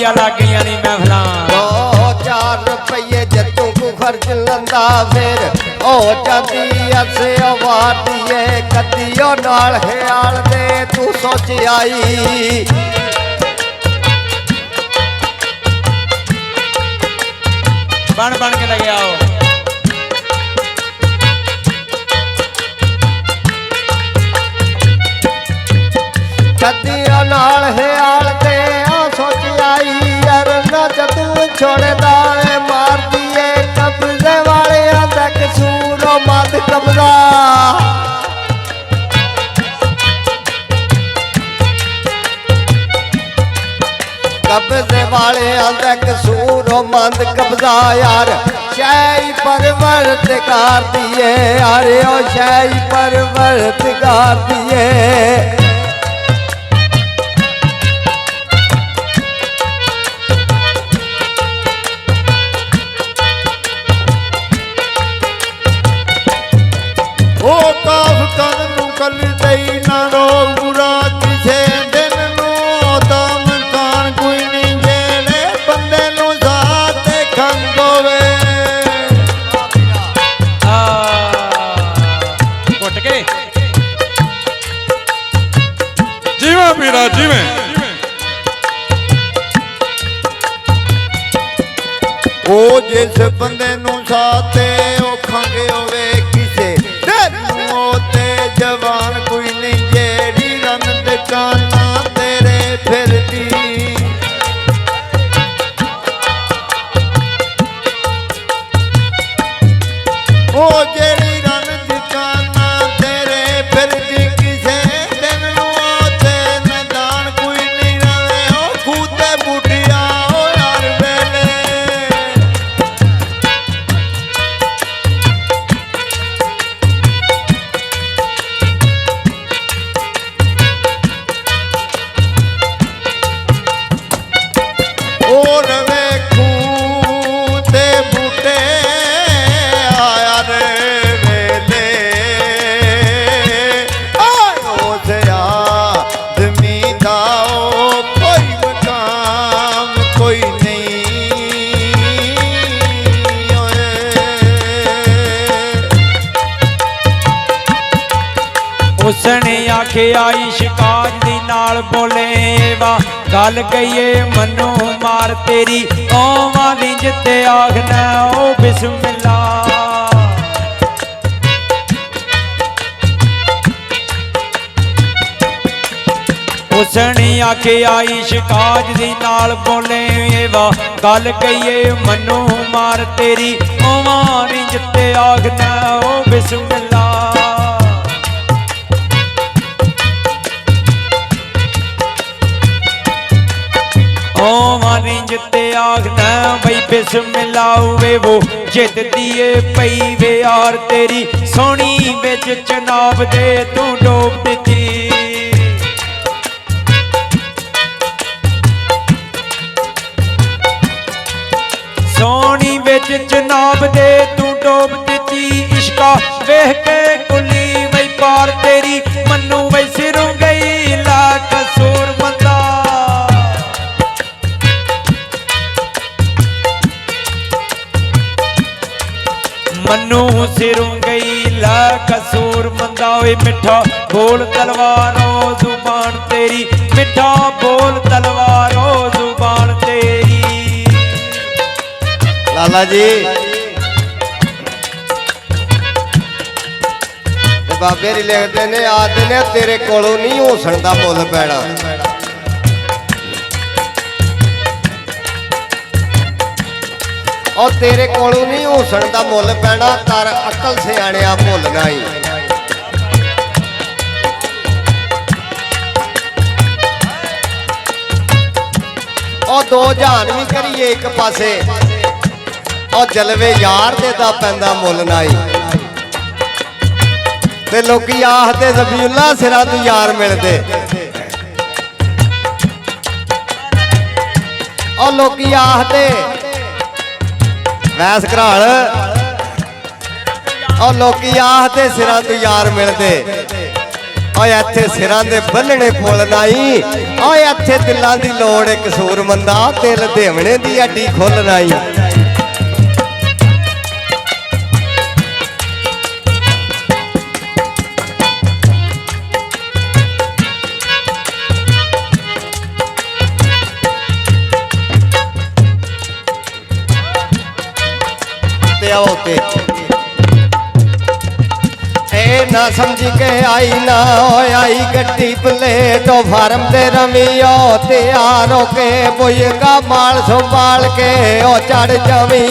वालिया लग गई नी महफिल 2-4 रुपये जतों को खर्च लंदा फिर ओ जाती असे वाटिए कदियों नाल ख्याल दे तू सोच आई बन बन के लगे आओ कदियों नाल ख्याल दे सोच आई यार ना जतू छोड़दा मार दिए कब्जे वाले दा कसूर मत कब्जा कब्जे वाले दा कसूर मत कब्जा यार शाही परवरदिगार दिए अरे ओ शाही परवरदिगार दिए जिवें ओ जिस बंदे नू साथे औखांगे होवे किसे ते जवान कोई नहीं जेड़ी रन दुकाना तेरे फिरदी ओ जेड़ी रन दुकाना तेरे फिरदी किसे उसने आखिया शिकाज दी नाल बोले वा गल कहिए मनो मार तेरी ओवा लिंज ते आखना ओ बिस्मिल्ला उसने आखिया शिकाज दी नाल बोले वा गल कहिए मनो मार तेरी ओवा लिंज ते आखना ओ बिस्मिल्ला जिते आखना बई बिस्मिल्लाह वे वो जित दिए पई वे यार तेरी सोनी बिच चनाब दे तू डोब दिती सोनी बिच चनाब दे तू डोब दिती इश्का वेख के कुली वही पार तेरी मन्नू वही सिरों गई ला कसूर मंदा मन्नू सिरों गई ला कसूर मंदा वे मिठा बोल तलवारों जुबान तेरी मिठा बोल तलवारों जुबान तेरी लाला जी बाबे री लिखते ने आते ने तेरे कोलों नहीं होसन दा मुल पैना और तेरे कोलों नहीं होसन दा मुल पैना कर अकल सियाणिया भुलना ही और दो जहान भी करिए एक पासे और जलवे यार दे दा पैंदा मुल नाई ते लोकी आखदे ज़बीउल्लाह सिरा तू यार मिलदे और लोकी आखदे वैस घराल और लोकी आखदे सिरा तू यार मिलदे ਓਏ ਇੱਥੇ ਸਿਰਾਂ ਦੇ ਬੰਨਣੇ ਫੁੱਲ ਨਾਈ ਓਏ ਇੱਥੇ ਦਿਲਾਂ ਦੀ ਲੋੜ ਇੱਕ ਸੂਰਮੰਦਾ ਦਿਲ ਦੇਵਣੇ ਦੀ ਹੱਡੀ ਖੁੱਲ ਨਾਈ ਤੇ ਆਓ ਤੇ ना समझ के आई ना आई गड्डी प्लेटो फार्म दे रमियो तैयार हो के बोएगा माल संभाल के ओ चढ़ जावी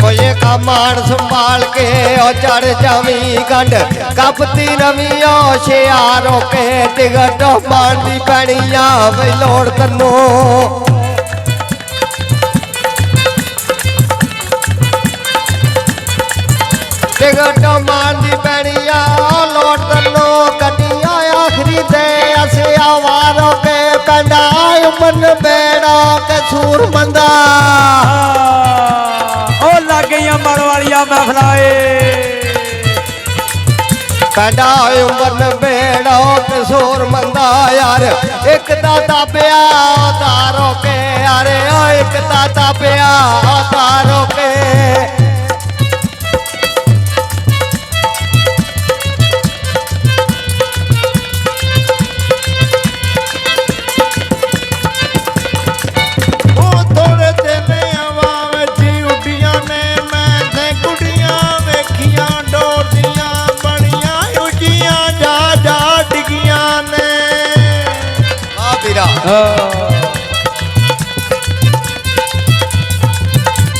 बोएगा माल संभाल के ओ चढ़ जावी गंड कपती रमियो शेयार हो के टिकटो मारनी पैनिया वे लोड़ तन्नो टिकट मारनी पैनिया लोट तनो कटिया आखिरी दे असे आवारों के पेंडा मन बेड़ा के सूर मंदा ओ लग गई मरवालिया महफलाए पेंडा मन बेड़ा के सूर मंदा यार एक दाता पिया तारों के अरे एक दाता पिया तारों के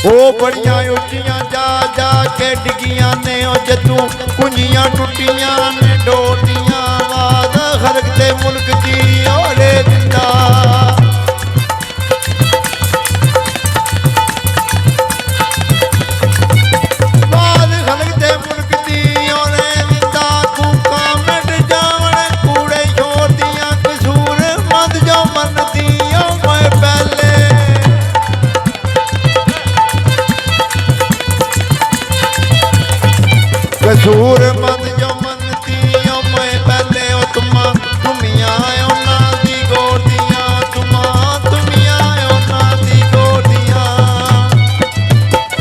ओ बड़िया उचियां जा जा के डिगियां ने ओ जदू कुंजियां टुटियां ने डोरियां आवाज खलक दे मुल्क दी ओले दिंदा आवाज खलक दे मुल्क दी ओले दिंदा कूका मिट जावण कूड़े छोड़ दियां कसूर मत जो मन दी ओ मैं पहले कसूर मत जो मनती ओ मैं पहले ओ तुमिया ओ ना दी गोदियां तुमिया ओ ना दी गोदियां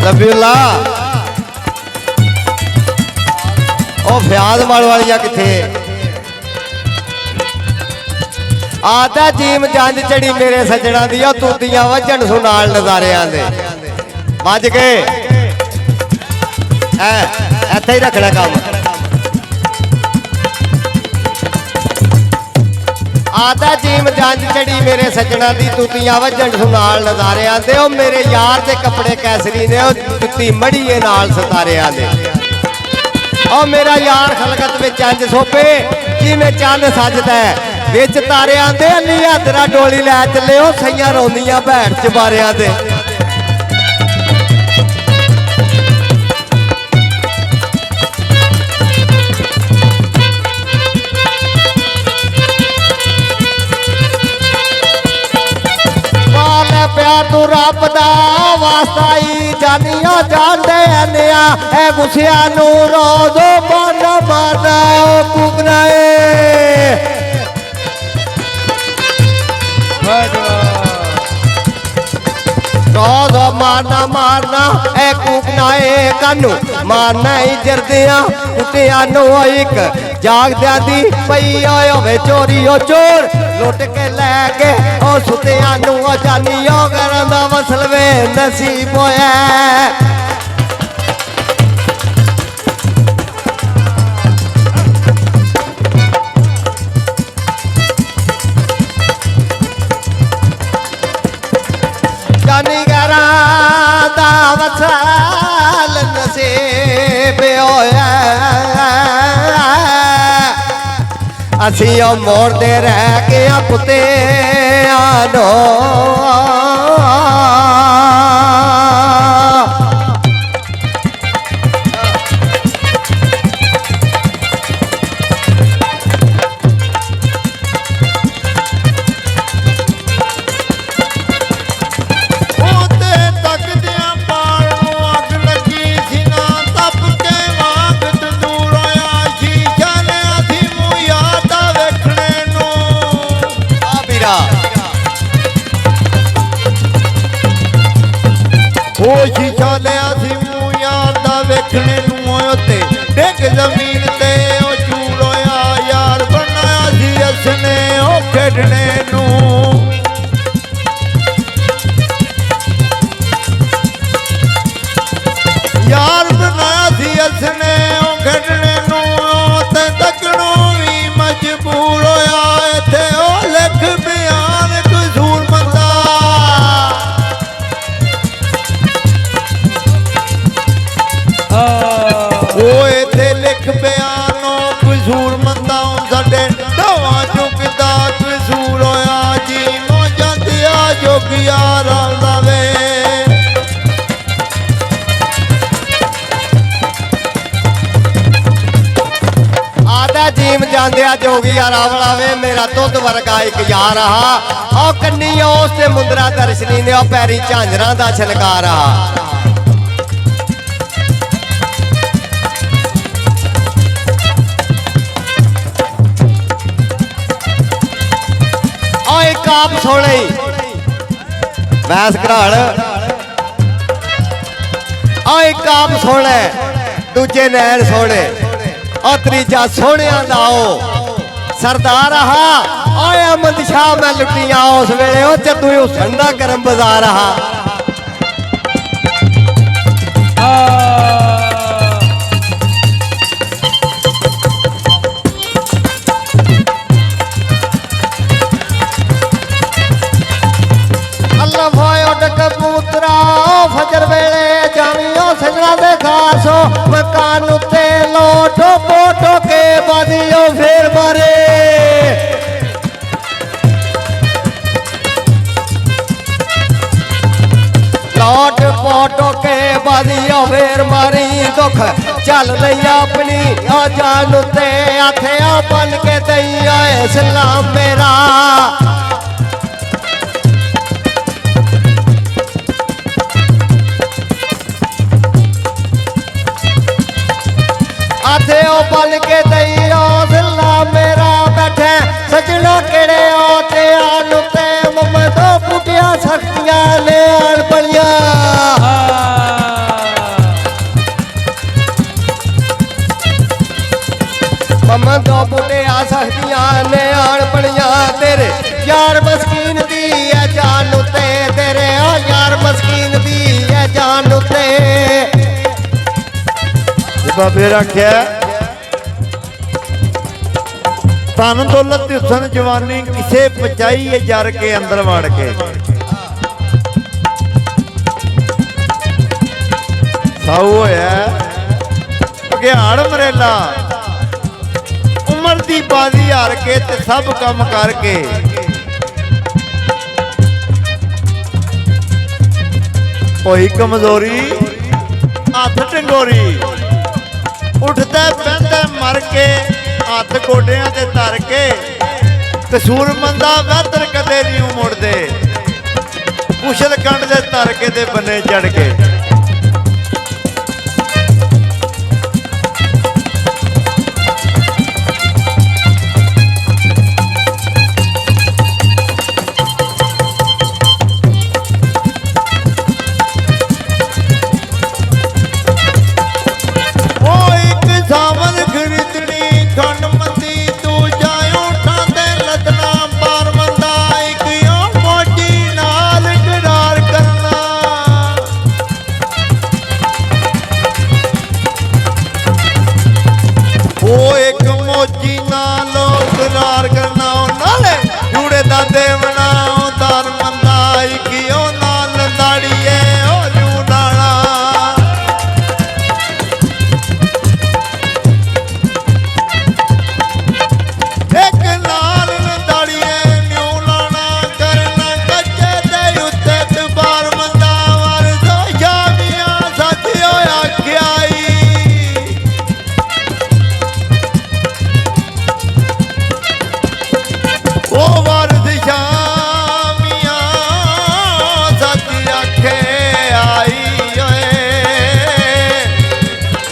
रबीउल्ला ओ फ्याज माल वालिया किथे आदा जीम जंज चढ़ी मेरे सजना दी तूतियां वजन सुनाल नजारियां दे वज गए ਇੱਥੇ ਹੀ ਰੱਖਣਾ ਕੰਮ ਆਦਾ ਜੀਮ ਜੰਜ ਚੜੀ ਮੇਰੇ ਸੱਜਣਾ ਦੀ ਤੂਤੀਆਂ ਵੱਜਣ ਸੁਨਾਲ ਨਜ਼ਾਰਿਆਂ ਦੇ ਉਹ ਮੇਰੇ ਯਾਰ ਦੇ ਕੱਪੜੇ ਕੈਸਰੀ ਨੇ ਉਹ ਜੁੱਤੀ ਮੜੀਏ ਨਾਲ ਸਤਾਰਿਆਂ ਦੇ ਉਹ ਮੇਰਾ ਯਾਰ ਖਲਕਤ ਵਿੱਚ ਇੰਜ ਸੋਪੇ ਜਿਵੇਂ ਚੰਨ ਸੱਜਦਾ ਵਿੱਚ ਤਾਰਿਆਂ ਦੇ ਅਲੀਆਂ ਤੇਰਾ ਡੋਲੀ ਲੈ ਚੱਲੇ ਉਹ ਸਈਆਂ ਰੋਂਦੀਆਂ ਭੈਣ ਚਬਾਰਿਆਂ ਦੇ तू रब दा वास्ता ही जानिया जानदे आनिया ए गुस्सिया नू रोज़ो मन मारना ओ कुकना रोज़ मारना मारना ए कुकना कानू मारना ही जरदियां कुत्तियां नू एक जागदियां दी पई होवे चोरी ओ चोर लुट के लैके ओ सुतियां नू जानी ओ करन दा वसल वे नसीब होया जानी करा दा वसल नसीब होया असी मोड़ते रह गया कुत्ते आनो ओते तक दियां पाल अग ਉਹ ਸ਼ੀਸ਼ਾ ਲਿਆ ਸੀ ਮੂੰਹ ਯਾਰ ਦਾ ਵੇਖਣੇ ਨੂੰ ਉੱਤੇ ਡਿੱਗ ਜ਼ਮੀਨ ਤੇ ਉਹ ਚੂਰ ਹੋਇਆ ਯਾਰ ਬਣਾਇਆ ਸੀ ਉਸਨੇ ਉਹ ਖੇਡਣੇ ਨੂੰ ਯਾਰ ਬਣਾਇਆ ਸੀ ਉਸਨੇ ਉਹ ਖੇਡਣੇ ਨੂੰ ਤੇ ਤੱਕਣੋਂ ਵੀ ਮਜਬੂਰ ਹੋਇਆ ਇੱਥੇ ਉਹ ਲਿਖ ਬਿਆਨ ਕਸੂਰ ਮੰਦਾ ਉਹ ਇੱਥੇ ਲਿਖ ਬਿਆਨੋ ਕਸੂਰ ਮੰਦਾ ਸਾਡੇ ਢਵਾ ਚੁੱਕਦਾ ਕਸੂਰ ਹੋਇਆ ਜੀ ਮੋ ਜਾਂਦਿਆ ਜੋਗਿਆ ਰਲਦਾ ਵੇ ਆਦਾ ਜੀਮ ਜਾਂਦਿਆ ਜੋਗੀਆ ਰਾਵਲਾ ਵੇ ਮੇਰਾ ਦੁੱਧ ਵਰਗਾ ਇੱਕ ਯਾਰ ਆ ਉਹ ਕੰਨੀ ਉਸ ਤੇ ਮੁੰਦਰਾ ਦਰਸ਼ਨੀ ਨੇ ਉਹ ਪੈਰੀ ਝਾਂਜਰਾਂ ਦਾ ਛਲਕਾਰ ਆ ਓਏ ਕਾਪ ਸੋਹਣੇ ਵੈਸ ਘਰਾੜ ਓਏ ਕਾਪ ਸੋਹਣੇ ਦੂਜੇ ਨੈਣ ਸੋਹਣੇ ਉਹ ਤੀਜਾ ਸੋਹਣਿਆਂ ਦਾ ਉਹ ਸਰਦਾਰ ਆਹਾ ਓਏ ਅਮਦ ਸ਼ਾਹ ਮੈਂ ਲੁੱਟੀਆਂ ਉਸ ਵੇਲੇ ਉਹ ਜਦੂ ਹੁਸਨ ਦਾ ਕਰਮ ਬਾਜ਼ਾਰ ਆਹਾ ਅੱਲਾ ਭਾਈ ਉੱਡ ਕਬੂਤਰਾ ਫਜਰ ਵੇਲੇ ਜਾਵੀਓ ਸਜਣਾ ਦੇ ਖਾਸੋ ਮਕਾਨ ਉੱਤੇ ਲੋਟੋ ਪੋਟੋ ਕੇ ਬਾਦੀਓ ਫੇਰ ਮਾਰੇ ਲੋਟ ਪੋਟੋ ਕੇ ਬਾਦੀਓ ਫੇਰ ਮਾਰੀ ਦੁੱਖ ਚੱਲ ਲਈ ਆਪਣੀ ਆ ਜਾਨ ਉੱਤੇ ਹੱਥਿਆ ਬਨ ਕੇ ਦਈਆ ਇਸਲਾਮ ਮੇਰਾ आथे ओ पल के दईओ दिला मेरा बैठे सजना केड़े आते आनु ते मम्मा तो पुटिया सखियां ले आन बलिया मम्मा तो पुटिया सखियां ले आन बलिया तेरे यार मस्कीन दी है जान उते तेरे ओ यार मस्कीन दी है जान उते ਬਾਬੇ ਰੱਖਿਆ ਤਨ ਦੌਲਤ ਤੇ ਹੁਸਨ ਜਵਾਨੀ ਕਿਸੇ ਪਚਾਈ ਏ ਜਰ ਕੇ ਅੰਦਰ ਵੜ ਕੇ ਸਾਊ ਹੋਇਆ ਭਗਿਆੜ ਮਰੇਲਾ ਉਮਰ ਦੀ ਬਾਜ਼ੀ ਹਾਰ ਕੇ ਤੇ ਸਭ ਕੰਮ ਕਰਕੇ ਹੋਈ ਕਮਜ਼ੋਰੀ ਹੱਥ ਟੰਗੋਰੀ ਉੱਠਦਾ ਬਹਿੰਦਾ ਮਰ ਕੇ ਹੱਥ ਗੋਡਿਆਂ ਤੇ ਧਰ ਕੇ ਕਸੂਰ ਮੰਦਾ ਵਹਿਦਰ ਕਦੇ ਨਹੀਂ ਮੁੜਦੇ ਕੁਸ਼ਲ ਕੰਡ ਦੇ ਧਰ ਕੇ ਦੇ ਬੰਨੇ ਚੜ ਕੇ ਸਾਵਨ ਖਰੀਦਣੀ ਖੰਡ ਮੰਦੀ ਤੂੰ ਜਾਇਓ ਠਾਂਦੇ ਲਦਨਾ ਬਾਰ ਮੰਦਾ ਇੱਕਿਓ ਮੋਜੀ ਨਾਲ ਕਰਾਰ ਕਰਨਾ ਉਹ ਇੱਕ ਮੋਜੀ ਨਾਲ ਕਰਾਰ ਕਰਨਾ ਨਾਲੇ ਜੂੜੇ ਦਾ ਦੇਵਣਾ ਦਾਰ ਮੰਦਾ ਇੱਕਿਓ ਨਾਲ ਦਾੜੀਏ ਉਹ ਜੂੜਾਣਾ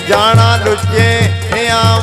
ਜਾਣਾ ਲੁੱਜੇ ਆ